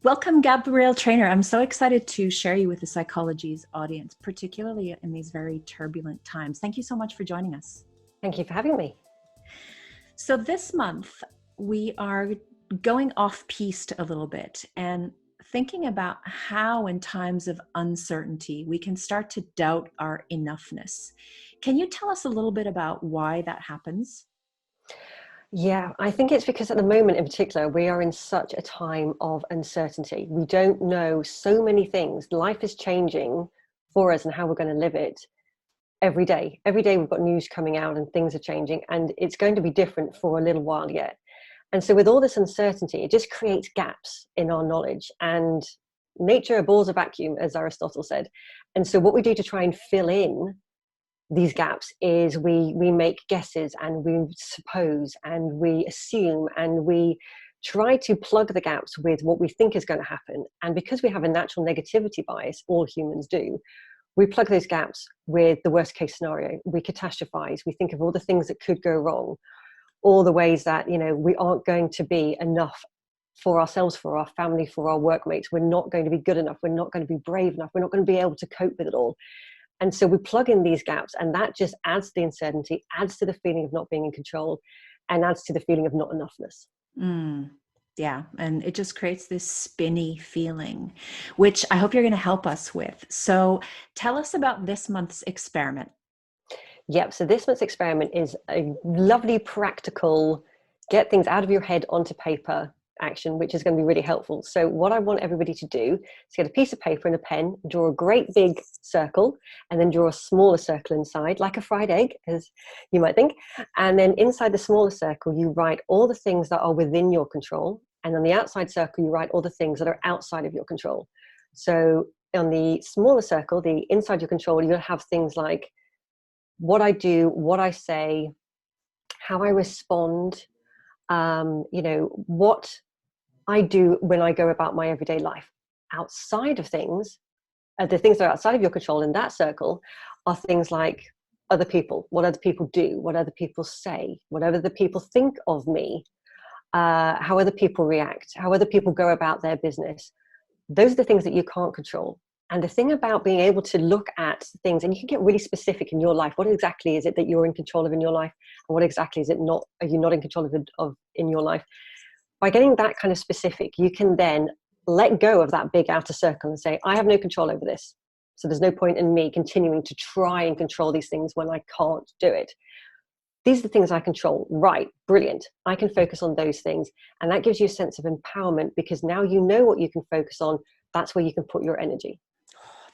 Welcome, Gabrielle Trainer. I'm so excited to share you with the Psychologies audience, particularly in these very turbulent times. Thank you so much for joining us. Thank you for having me. So this month, we are going off-piste a little bit and thinking about how in times of uncertainty, we can start to doubt our enoughness. Can you tell us a little bit about why that happens? Yeah, I think it's because at the moment in particular, we are in such a time of uncertainty. We don't know so many things. Life is changing for us and how we're going to live it every day. Every day we've got news coming out and things are changing, and it's going to be different for a little while yet. And so with all this uncertainty, it just creates gaps in our knowledge, and nature abhors a vacuum, as Aristotle said. And so what we do to try and fill in these gaps is we make guesses and we suppose and we assume and we try to plug the gaps with what we think is going to happen. And because we have a natural negativity bias, all humans do, we plug those gaps with the worst case scenario. We catastrophize. We think of all the things that could go wrong, all the ways that we aren't going to be enough for ourselves, for our family, for our workmates. We're not going to be good enough. We're not going to be brave enough. We're not going to be able to cope with it all. And so we plug in these gaps, and that just adds to the uncertainty, adds to the feeling of not being in control, and adds to the feeling of not enoughness. Yeah, and it just creates this spinny feeling, which I hope you're going to help us with. So tell us about this month's experiment. Yep, so this month's experiment is a lovely, practical, get things out of your head onto paper action, which is going to be really helpful. So what I want everybody to do is get a piece of paper and a pen, draw a great big circle, and then draw a smaller circle inside, like a fried egg, as you might think. And then inside the smaller circle, you write all the things that are within your control. And on the outside circle, you write all the things that are outside of your control. So on the smaller circle, the inside your control, you'll have things like what I do, what I say, how I respond, what I do when I go about my everyday life. Outside of things, the things that are outside of your control in that circle are things like other people, what other people do, what other people say, what other people think of me, how other people react, how other people go about their business. Those are the things that you can't control. And the thing about being able to look at things, and you can get really specific in your life, what exactly is it that you're in control of in your life, and what exactly is it not, are you not in control of in your life? By getting that kind of specific, you can then let go of that big outer circle and say, I have no control over this. So there's no point in me continuing to try and control these things when I can't do it. These are the things I control. Right, brilliant. I can focus on those things. And that gives you a sense of empowerment because now you know what you can focus on. That's where you can put your energy.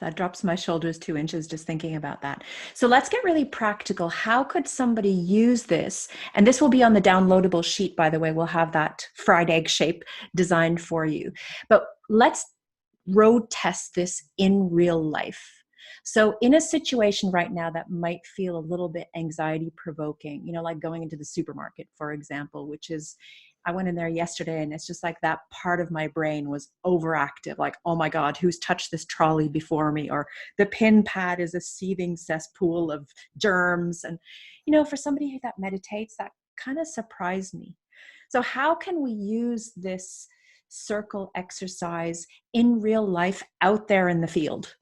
That drops my shoulders 2 inches just thinking about that. So let's get really practical. How could somebody use this? And this will be on the downloadable sheet, by the way. We'll have that fried egg shape designed for you. But let's road test this in real life. So in a situation right now that might feel a little bit anxiety provoking, like going into the supermarket, for example, which is, I went in there yesterday and it's just like that part of my brain was overactive. Like, oh my God, who's touched this trolley before me? Or the pin pad is a seething cesspool of germs. And, for somebody that meditates, that kind of surprised me. So how can we use this circle exercise in real life out there in the field?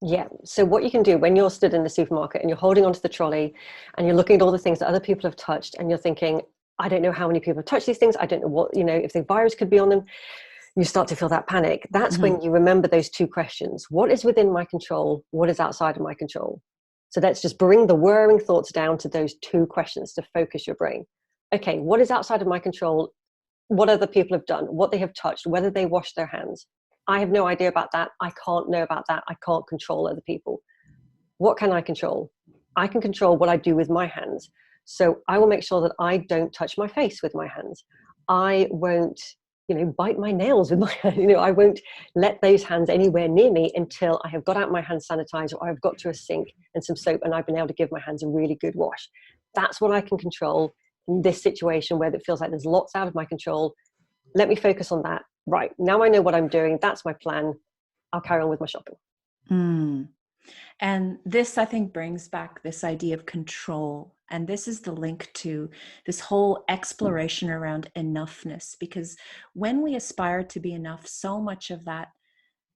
Yeah. So what you can do when you're stood in the supermarket and you're holding onto the trolley and you're looking at all the things that other people have touched and you're thinking, I don't know how many people have touched these things. I don't know what, if the virus could be on them. You start to feel that panic. That's when you remember those two questions. What is within my control? What is outside of my control? So let's just bring the whirring thoughts down to those two questions to focus your brain. Okay, what is outside of my control? What other people have done, what they have touched, whether they wash their hands. I have no idea about that. I can't know about that. I can't control other people. What can I control? I can control what I do with my hands. So I will make sure that I don't touch my face with my hands. I won't, bite my nails with my hand. I won't let those hands anywhere near me until I have got out my hand sanitizer or I've got to a sink and some soap and I've been able to give my hands a really good wash. That's what I can control in this situation where it feels like there's lots out of my control. Let me focus on that. Right, now I know what I'm doing. That's my plan. I'll carry on with my shopping. And this, I think, brings back this idea of control. And this is the link to this whole exploration around enoughness, because when we aspire to be enough, so much of that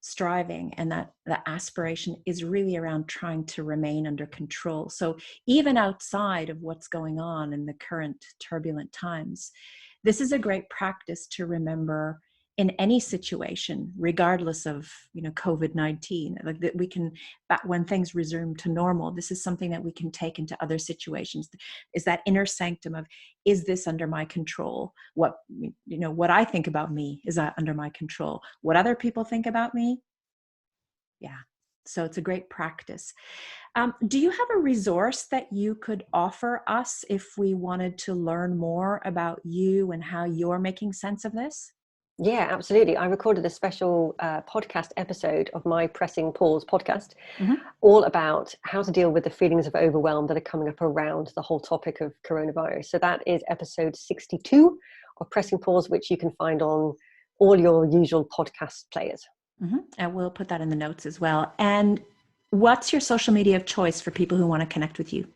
striving and that the aspiration is really around trying to remain under control. So even outside of what's going on in the current turbulent times, this is a great practice to remember in any situation, regardless of, COVID-19. Like that we can, back when things resume to normal, this is something that we can take into other situations. Is that inner sanctum of, is this under my control? What I think about me, is that under my control? What other people think about me? Yeah. So it's a great practice. Do you have a resource that you could offer us if we wanted to learn more about you and how you're making sense of this? Yeah, absolutely. I recorded a special podcast episode of my Pressing Pause podcast, all about how to deal with the feelings of overwhelm that are coming up around the whole topic of coronavirus. So that is episode 62 of Pressing Pause, which you can find on all your usual podcast players. And we'll put that in the notes as well. And what's your social media of choice for people who want to connect with you?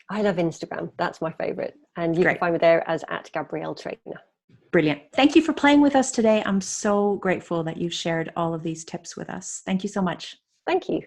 I love Instagram. That's my favorite. And you Great. can find me there as @GabrielleTrainer. Brilliant. Thank you for playing with us today. I'm so grateful that you've shared all of these tips with us. Thank you so much. Thank you.